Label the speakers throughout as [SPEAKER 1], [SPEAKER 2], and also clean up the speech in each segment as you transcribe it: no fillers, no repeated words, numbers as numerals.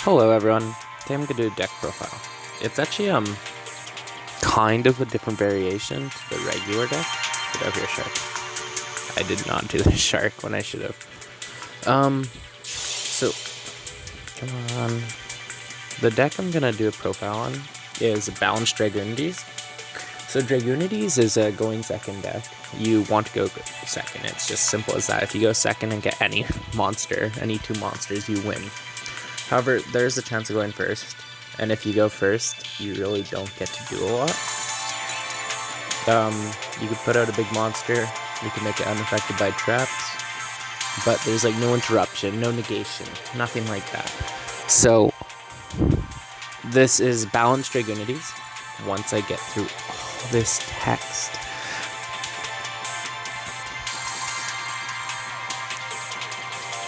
[SPEAKER 1] Hello everyone, today I'm going to do a deck profile. It's actually kind of a different variation to the regular deck. Get over here, shark. I did not do the shark when I should have. So, come on. The deck I'm going to do a profile on is Balanced Dragunitys. So Dragunitys is a going second deck. You want to go second. It's just simple as that. If you go second and get any monster, any two monsters, you win. However, there's a chance of going first, and if you go first, you really don't get to do a lot. You could put out a big monster, you can make it unaffected by traps, but there's like no interruption, no negation, nothing like that. So, this is Balanced Dragunitys. Once I get through all this text.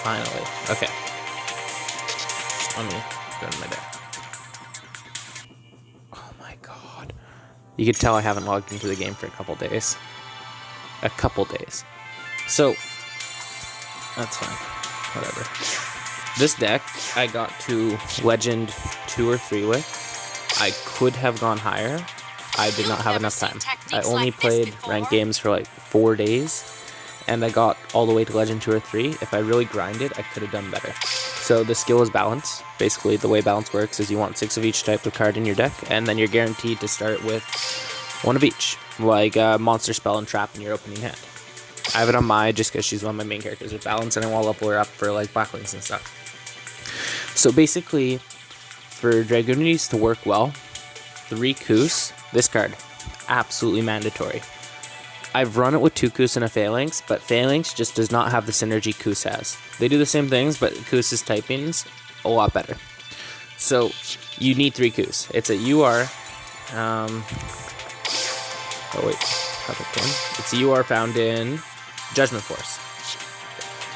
[SPEAKER 1] Finally, okay. Let me go to my deck. Oh my god. You can tell I haven't logged into the game for a couple days. So, that's fine. Whatever. This deck, I got to Legend 2 or 3 with. I could have gone higher. I did not have enough time. I only played ranked games for like 4 days. And I got all the way to Legend 2 or 3. If I really grinded, I could have done better. So the skill is balance. Basically, the way balance works is you want 6 of each type of card in your deck, and then you're guaranteed to start with 1 of each, like monster, spell, and trap in your opening hand. I have it on Mai just because she's one of my main characters with balance, and I want to level her up for like blacklings and stuff. So basically, for Dragunitys to work well, 3 Kus, this card, absolutely mandatory. I've run it with 2 Kus and a Phalanx, but Phalanx just does not have the synergy Kus has. They do the same things, but Kus's typing's a lot better. So, you need 3 Kus. It's a UR, It's a UR found in Judgment Force.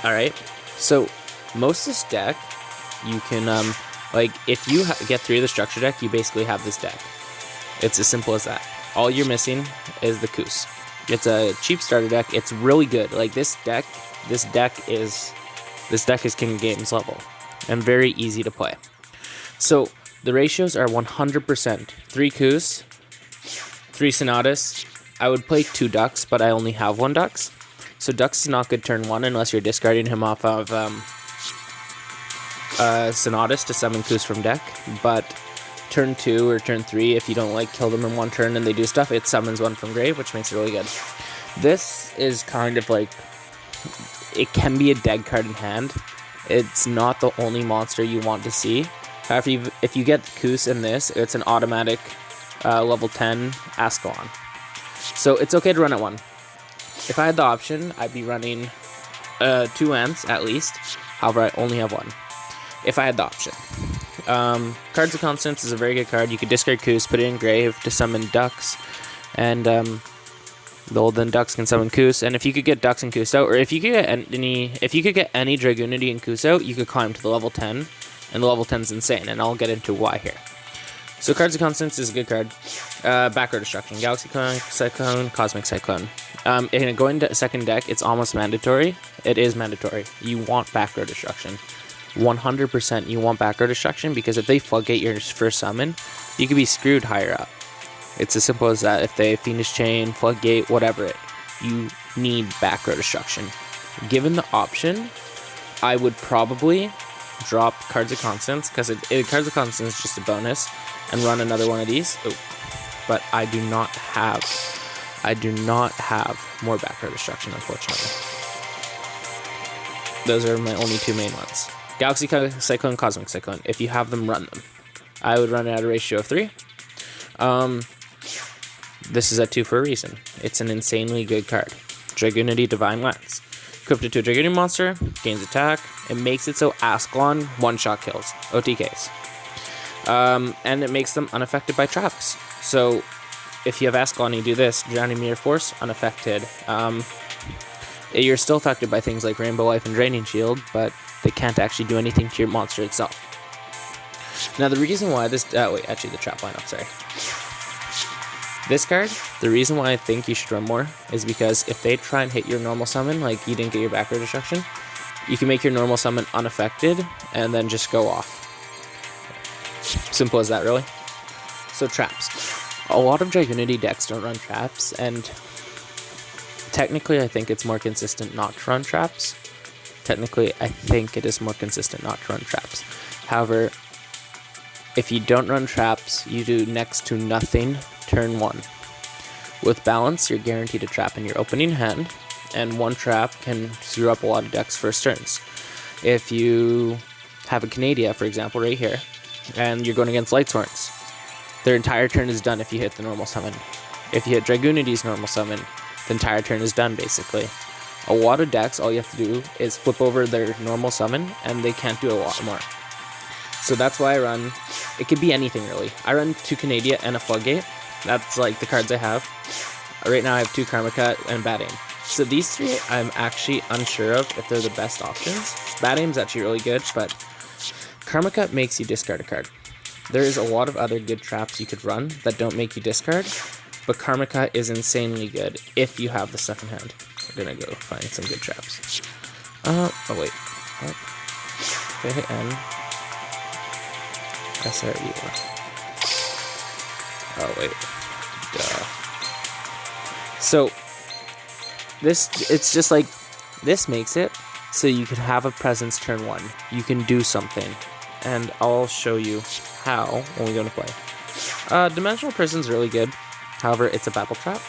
[SPEAKER 1] Alright, so, most of this deck, you can, if you get 3 of the structure deck, you basically have this deck. It's as simple as that. All you're missing is the Kus. It's a cheap starter deck. It's really good. Like this deck is King of Games level and very easy to play. So the ratios are 100%. 3 Kus, 3 Sonatas. I would play 2 Ducks, but I only have 1 Ducks. So Ducks is not good turn 1 unless you're discarding him off of Sonatas to summon Kus from deck. But turn 2 or turn 3, if you don't kill them in 1 turn and they do stuff, it summons 1 from grave, which makes it really good. This is kind of like, it can be a dead card in hand. It's not the only monster you want to see. However, if you get Kus in this, it's an automatic level 10 Ascalon. So it's okay to run at 1. If I had the option, I'd be running 2 Ants at least. However, I only have 1. If I had the option. Cards of Constance is a very good card. You could discard Kus, put it in grave to summon Ducks, and the olden Ducks can summon Kus. And if you could get Ducks and Kus out, or if you could get any Dragunity and Kus out, you could climb to the level 10, and the level 10 is insane. And I'll get into why here. So Cards of Constance is a good card. Back row destruction, Galaxy Cyclone, Cosmic Cyclone. And going to second deck, it's almost mandatory. It is mandatory. You want back row destruction. 100% you want back row destruction, because if they floodgate your first summon, you could be screwed higher up. It's as simple as that. If they Fiendish Chain, floodgate, whatever you need back row destruction. Given the option, I would probably drop Cards of Constance, because Cards of Constance is just a bonus, and run another one of these. Oh, but I do not have more back row destruction, unfortunately. Those are my only 2 main ones. Galaxy Cyclone, Cosmic Cyclone. If you have them, run them. I would run it at a ratio of 3. This is at 2 for a reason. It's an insanely good card. Dragunity Divine Lance. Equipped it to a Dragunity monster, gains attack. It makes it so Ascalon one-shot kills, OTKs. And it makes them unaffected by traps. So, if you have Ascalon, you do this. Drowning Mirror Force, unaffected. You're still affected by things like Rainbow Life and Draining Shield, but they can't actually do anything to your monster itself. Now, the reason why this... the trap lineup, sorry. This card, the reason why I think you should run more is because if they try and hit your normal summon, like you didn't get your back row destruction, you can make your normal summon unaffected and then just go off. Simple as that, really. So traps. A lot of Dragunity decks don't run traps, and technically I think it's more consistent not to run traps. Technically, I think it is more consistent not to run traps. However, if you don't run traps, you do next to nothing turn 1. With balance, you're guaranteed a trap in your opening hand, and one trap can screw up a lot of decks' first turns. If you have a Canadia, for example, right here, and you're going against Lightsworns, their entire turn is done if you hit the normal summon. If you hit Dragunity's normal summon, the entire turn is done, basically. A lot of decks, all you have to do is flip over their normal summon, and they can't do a lot more. So that's why I run, it could be anything really. I run 2 Canadia and a Floodgate. That's like the cards I have. Right now I have 2 Karma Cut and Bad Aim. So these 3 I'm actually unsure of if they're the best options. Bad Aim's actually really good, but Karma Cut makes you discard a card. There is a lot of other good traps you could run that don't make you discard, but Karma Cut is insanely good if you have the stuff in hand. We're gonna go find some good traps. Oh wait. What? Did I hit N? SRE. Oh wait. Duh. So it's just like, this makes it so you can have a presence turn 1. You can do something, and I'll show you how when we go to play. Dimensional Prison's really good. However, it's a battle trap.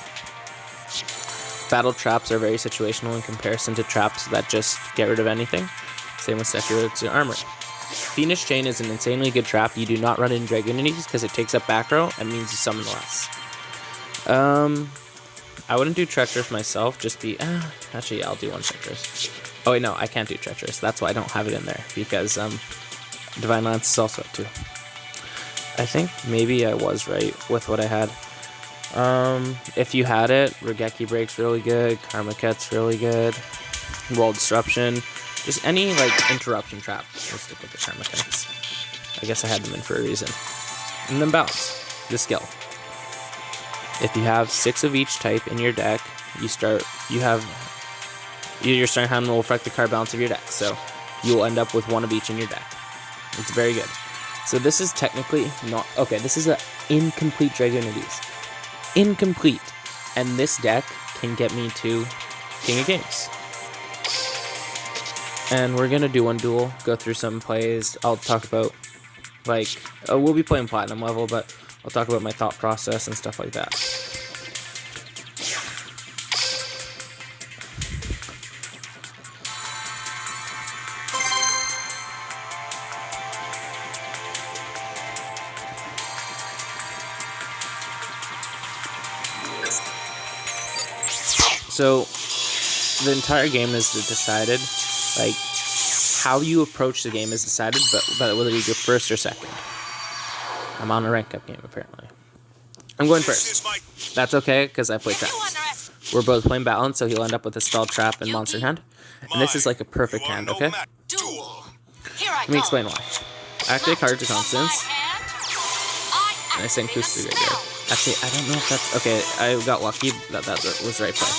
[SPEAKER 1] Battle traps are very situational in comparison to traps that just get rid of anything. Same with Secular's Armor. Fiendish Chain is an insanely good trap. You do not run in Dragunitys because it takes up back row and means you summon less. I wouldn't do Treacherous myself, just be... actually, yeah, I'll do one Treacherous. Oh wait, no, I can't do Treacherous. That's why I don't have it in there, because Divine Lance is also up too. I think maybe I was right with what I had. If you had it, Regeki Break's really good, Karma Cut's really good, Wall Disruption, just any like interruption trap. We'll stick with the Karma Cuts. I guess I had them in for a reason. And then Bounce, the skill. If you have 6 of each type in your deck, your starting hand will affect the card balance of your deck, so you will end up with 1 of each in your deck. It's very good. So this is technically not... Okay, this is an incomplete Dragunitys. Incomplete. And this deck can get me to King of Games. And we're going to do one duel, go through some plays. I'll talk about, like... we'll be playing Platinum level, but I'll talk about my thought process and stuff like that. So, the entire game is decided, like, how you approach the game is decided, but whether you go first or second. I'm on a rank up game, apparently. I'm going first. That's okay, because I play traps. We're both playing balance, so he'll end up with a spell, trap, and monster in hand. And this is like a perfect hand, okay? Let me explain why. I activate card to Constance, and I send Kus to the graveyard. Actually, I don't know if that's... Okay, I got lucky that was the right play.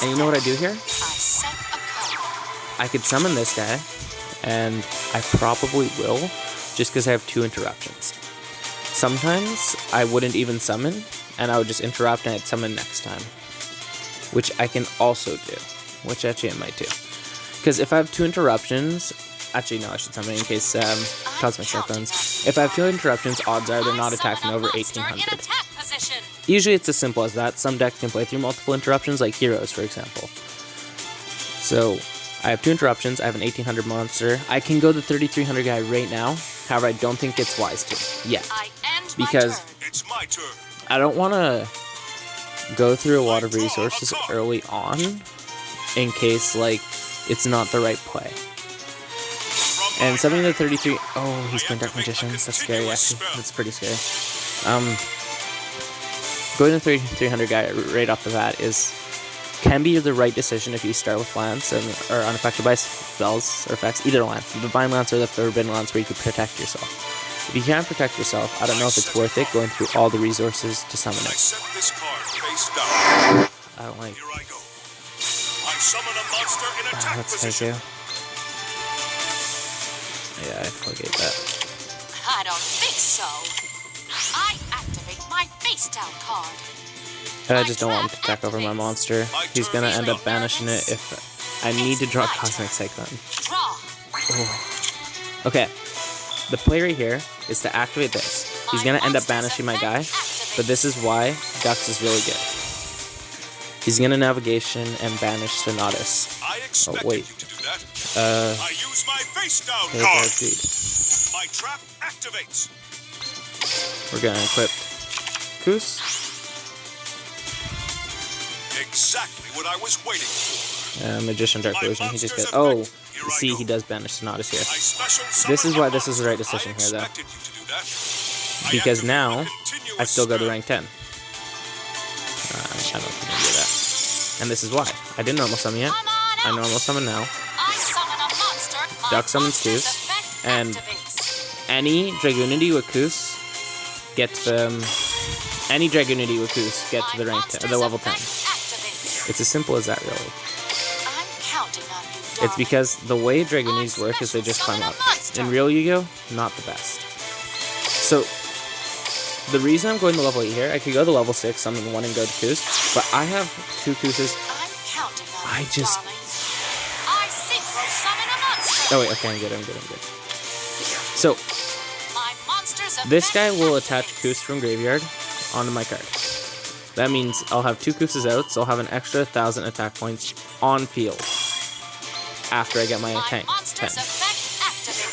[SPEAKER 1] And you know what I do here? I could summon this guy, and I probably will, just because I have 2 interruptions. Sometimes I wouldn't even summon, and I would just interrupt and I'd summon next time. Which I can also do, which actually I might do. Because if I have 2 interruptions... Actually, no, I should summon in case Cosmic Cyclones. If I have 2 interruptions, odds are they're not attacking over 1800. Usually it's as simple as that. Some decks can play through multiple interruptions, like Heroes, for example. So, I have 2 interruptions, I have an 1800 monster. I can go the 3300 guy right now, however I don't think it's wise to, yet. Because I don't want to go through a lot of resources early on, in case, like, it's not the right play. And summoning the 33... Oh, he's playing Dark Magicians. That's scary, actually. That's pretty scary. Going to the 3300 guy right off the bat can be the right decision if you start with Lance and are unaffected by spells or effects. Either Lance, the Divine Lance or the Forbidden Lance, where you can protect yourself. If you can't protect yourself, I don't know if it's worth it going through all the resources to summon it. I don't like... Let's take you. Yeah, I forget that.
[SPEAKER 2] I don't think so. I activate my face down card.
[SPEAKER 1] I just don't want him to attack over my monster. He's gonna end up banishing it if I need to draw Cosmic Cyclone.
[SPEAKER 2] Draw.
[SPEAKER 1] Oh. Okay, the play right here is to activate this. He's gonna end up banishing my guy, but this is why Dux is really good. He's gonna Navigation and banish Dragunitys. Oh wait.
[SPEAKER 3] I use my face down card. My trap activates.
[SPEAKER 1] We're gonna equip Koos.
[SPEAKER 3] Exactly what I was waiting for.
[SPEAKER 1] Magician Dark Illusion. He just gets. Oh, see, he does banish Dragunitys here. This is why this is the right decision here, though. Because now I still go to rank 10. I don't think I do that. And this is why. I didn't normal summon yet. I normal summon now. Duck summons Koos. And any Dragunity with Koos get any Dragunity with Koos get to the rank 10, the level 10. It's as simple as that, really. It's because the way Dragunitys work is they just climb up. In real Yu-Gi-Oh, not the best. So, the reason I'm going to level 8 here, I could go to level 6, summon 1 and go to Koos, but I have 2 Kooses. I just... Oh wait, okay, I'm good. So, this guy will attach Koos from graveyard onto my card. That means I'll have 2 Kooses out, so I'll have an extra 1,000 attack points on field after I get my tank 10.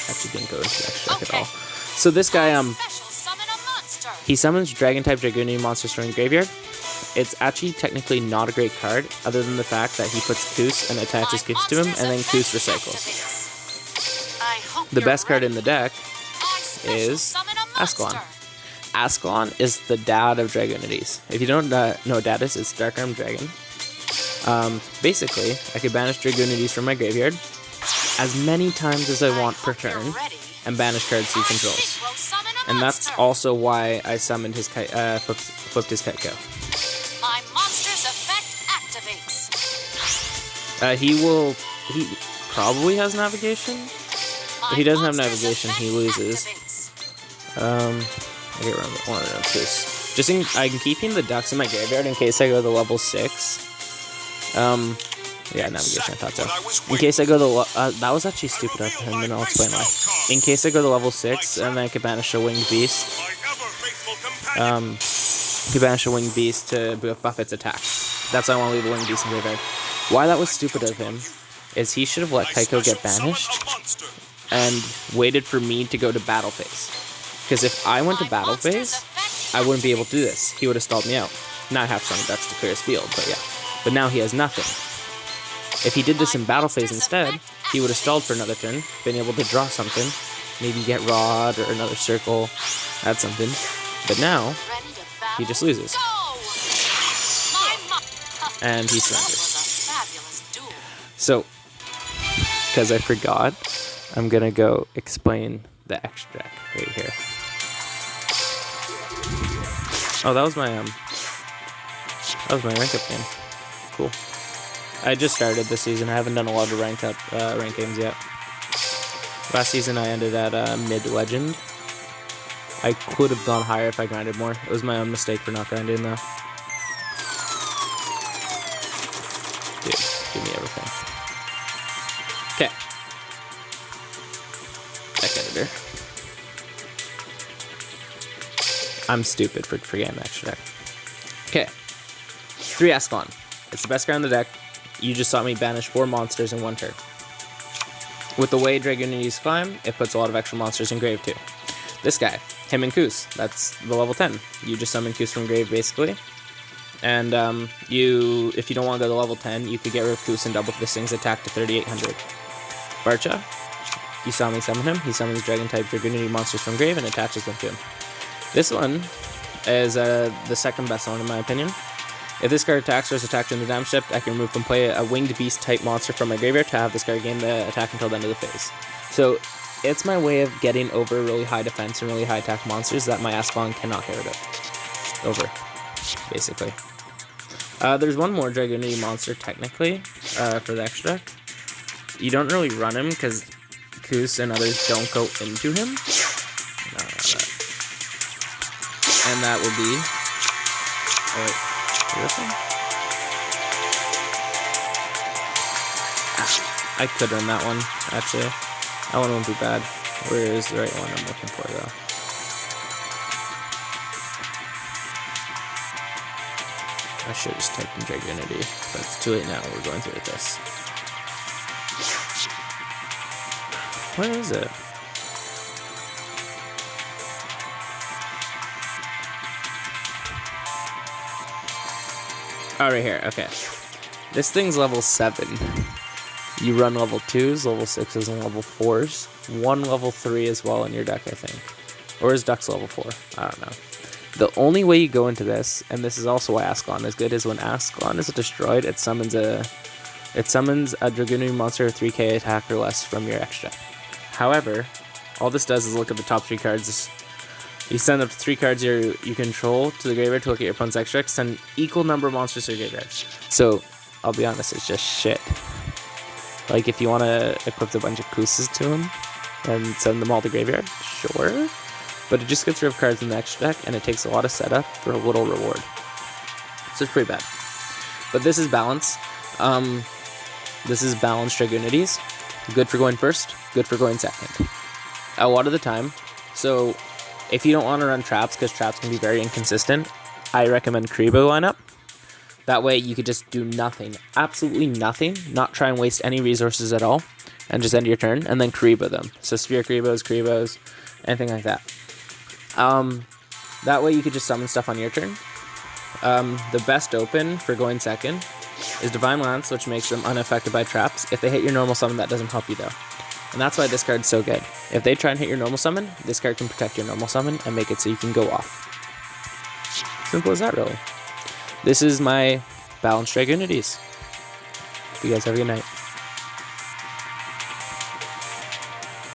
[SPEAKER 1] Actually didn't go into the extra at all. So this guy, he summons Dragon-type Dragunity monsters from the graveyard. It's actually technically not a great card, other than the fact that he puts Koos and attaches Koos to him, and then Koos recycles. The best card in the deck is Ascalon. Ascalon is the dad of Dragunitys. If you don't know what dad is, it's Dark Arm Dragon. Basically, I could banish Dragunitys from my graveyard as many times as I want per turn, and banish cards he controls. And that's also why I summoned his flipped his Kaiko.
[SPEAKER 2] My monster's effect activates.
[SPEAKER 1] He probably has navigation. If he doesn't have navigation, he loses. I can't remember one of them. I can keep the ducks in my graveyard in case I go to level 6. Yeah, navigation, I thought so. In case I go to that was actually stupid of him, and I'll explain why. In case I go to level 6, and then I could banish a Winged Beast. Could banish a Winged Beast to buff its attack. That's why I want to leave a Winged Beast in graveyard. Why that was stupid of him is he should have let Kaiko get banished and waited for me to go to battle phase. Because if I went to battle phase, I wouldn't be able to do this. He would have stalled me out. Now I have some ducks to clear his field, but yeah. But now he has nothing. If he did this in battle phase instead, he would have stalled for another turn, been able to draw something, maybe get Rod or another circle, add something. But now, he just loses. And he surrenders. So, because I forgot, I'm gonna go explain the extra deck right here. Oh, that was my rank up game. Cool. I just started this season. I haven't done a lot of rank games yet. Last season I ended at mid-legend. I could have gone higher if I grinded more. It was my own mistake for not grinding though. Dude, give me everything. Okay. Deck editor. I'm stupid for forgetting extra deck. Okay. 3 Ascalon. It's the best card in the deck. You just saw me banish 4 monsters in 1 turn. With the way Dragunitys climb, it puts a lot of extra monsters in grave too. This guy, him and Koos, that's the level 10. You just summon Koos from grave basically. And if you don't want to go to level 10, you could get rid of Koos and double this thing's attack to 3,800. Barcha, you saw me summon him. He summons Dragon-type Dragunity monsters from grave and attaches them to him. This one is the second best one in my opinion. If this card attacks or is attacked in the damage step, I can remove from play a Winged Beast type monster from my graveyard to have this card gain the attack until the end of the phase. So it's my way of getting over really high defense and really high attack monsters that my Ascalon cannot get rid of. Over, basically. There's one more Dragunity monster technically for the extra deck. You don't really run him because Koos and others don't go into him. No, not that. And that would be... Oh, wait. This one? Ah, I could run that one, actually. That one won't be bad. Where is the right one I'm looking for, though? I should have just typed in Dragunity, but it's too late now. We're going through with this. Where is it? Oh, right here. Okay. This thing's level 7. You run level 2s, level 6s, and level 4s. One level 3 as well in your deck, I think. Or is Duck's level 4? I don't know. The only way you go into this, and this is also why Ascalon is good, is when Ascalon is destroyed, it summons a Dragunity monster of 3k attack or less from your extra. However, all this does is look at the top 3 cards. You send up to 3 cards you control to the graveyard to look at your opponent's extra, send equal number of monsters to your graveyard. So, I'll be honest, it's just shit. Like, if you want to equip a bunch of Koosas to him and send them all to graveyard, sure. But it just gets rid of cards in the extra deck, and it takes a lot of setup for a little reward. So it's pretty bad. But this is balance. This is balanced Dragunitys. Good for going first, good for going second. A lot of the time. So if you don't want to run traps, because traps can be very inconsistent, I recommend Karibo lineup. That way you could just do nothing. Absolutely nothing. Not try and waste any resources at all. And just end your turn, and then Karibo them. So Spear Karibos, anything like that. That way you could just summon stuff on your turn. The best open for going second is Divine Lance, which makes them unaffected by traps. If they hit your normal summon, that doesn't help you though. And that's why this card's so good. If they try and hit your normal summon, this card can protect your normal summon and make it so you can go off. Simple as that, really. This is my balanced Dragunitys. Hope you guys have a good night.